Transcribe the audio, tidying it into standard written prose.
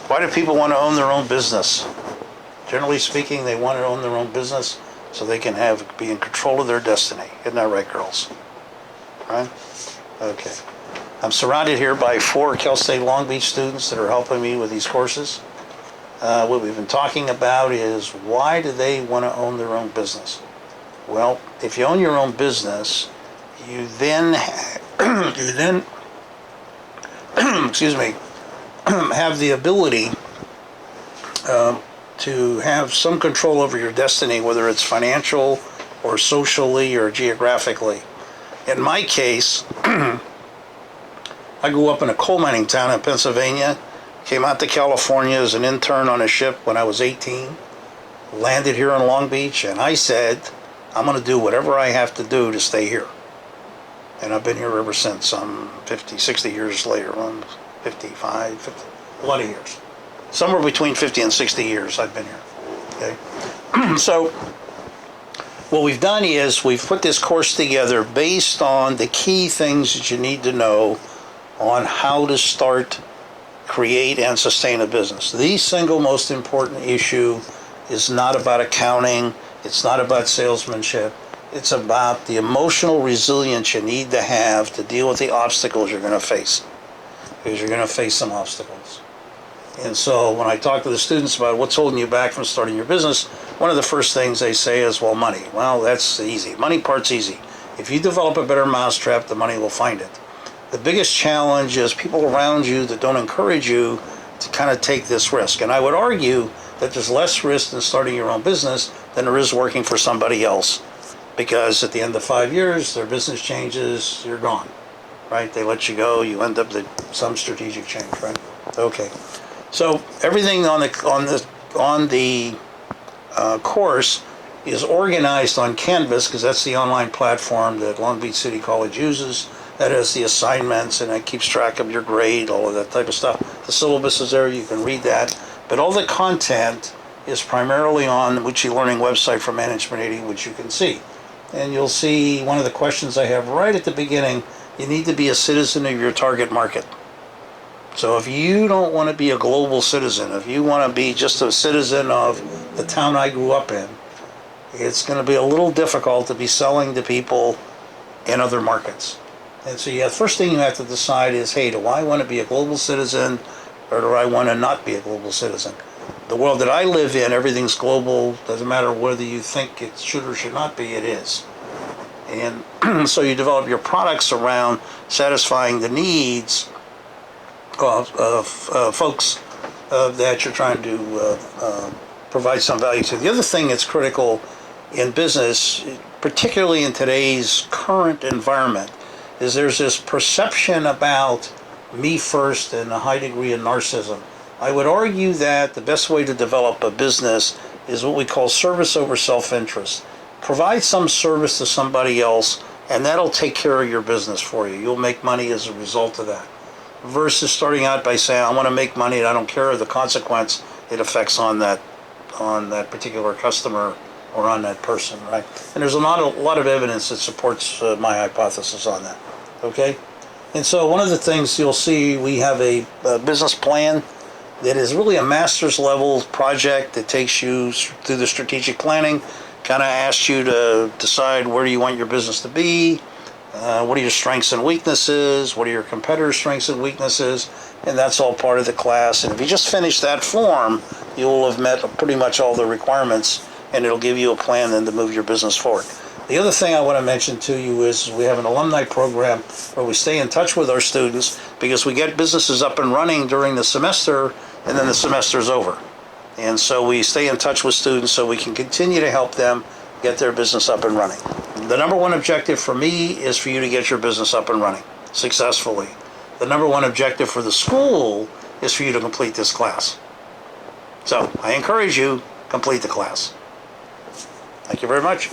Why do people want to own their own business? Generally speaking, they want to own their own business so they can be in control of their destiny. Isn't that right, girls? Right? Okay. I'm surrounded here by 4 Cal State Long Beach students that are helping me with these courses. What we've been talking about is, why do they want to own their own business? Well, if you own your own business, you then excuse me, have the ability to have some control over your destiny, whether it's financial or socially or geographically. In my case, I grew up in a coal mining town in Pennsylvania, came out to California as an intern on a ship when I was 18, landed here in Long Beach, and I said, I'm going to do whatever I have to do to stay here. And I've been here ever since. I'm 50, 60 years later. I'm 55, 50, a lot of years. Somewhere between 50 and 60 years I've been here. Okay. So what we've done is we've put this course together based on the key things that you need to know on how to start, create, and sustain a business. The single most important issue is not about accounting. It's not about salesmanship. It's about the emotional resilience you need to have to deal with the obstacles you're going to face. Because you're going to face some obstacles. And so when I talk to the students about what's holding you back from starting your business, one of the first things they say is, well, money. Well, that's easy. Money part's easy. If you develop a better mousetrap, the money will find it. The biggest challenge is people around you that don't encourage you to kind of take this risk. And I would argue that there's less risk in starting your own business than there is working for somebody else. Because at the end of 5 years, their business changes, you're gone, right? They let you go, you end up with some strategic change, right? Okay. So everything on the course is organized on Canvas, because that's the online platform that Long Beach City College uses. That has the assignments, and it keeps track of your grade, all of that type of stuff. The syllabus is there, you can read that. But all the content is primarily on the Mucci Learning website for Management 80, which you can see. And you'll see one of the questions I have right at the beginning, you need to be a citizen of your target market. So if you don't want to be a global citizen, if you want to be just a citizen of the town I grew up in, it's going to be a little difficult to be selling to people in other markets. And so the first thing you have to decide is, hey, do I want to be a global citizen, or do I want to not be a global citizen? The world that I live in, everything's global. Doesn't matter whether you think it should or should not be, it is. And so you develop your products around satisfying the needs of folks that you're trying to provide some value to. The other thing that's critical in business, particularly in today's current environment, is there's this perception about me first and a high degree of narcissism. I would argue that the best way to develop a business is what we call service over self-interest. Provide some service to somebody else, and that'll take care of your business for you. You'll make money as a result of that. Versus starting out by saying, I want to make money and I don't care the consequence it affects on that particular customer or on that person, right? And there's a lot of evidence that supports my hypothesis on that, okay? And so one of the things you'll see, we have a business plan that is really a master's level project that takes you through the strategic planning, kind of asks you to decide where do you want your business to be, what are your strengths and weaknesses, what are your competitors' strengths and weaknesses, and that's all part of the class. And if you just finish that form, you'll have met pretty much all the requirements, and it'll give you a plan then to move your business forward. The other thing I want to mention to you is we have an alumni program where we stay in touch with our students, because we get businesses up and running during the semester, and then the semester's over. And so we stay in touch with students so we can continue to help them get their business up and running. The number one objective for me is for you to get your business up and running successfully. The number one objective for the school is for you to complete this class. So I encourage you, complete the class. Thank you very much.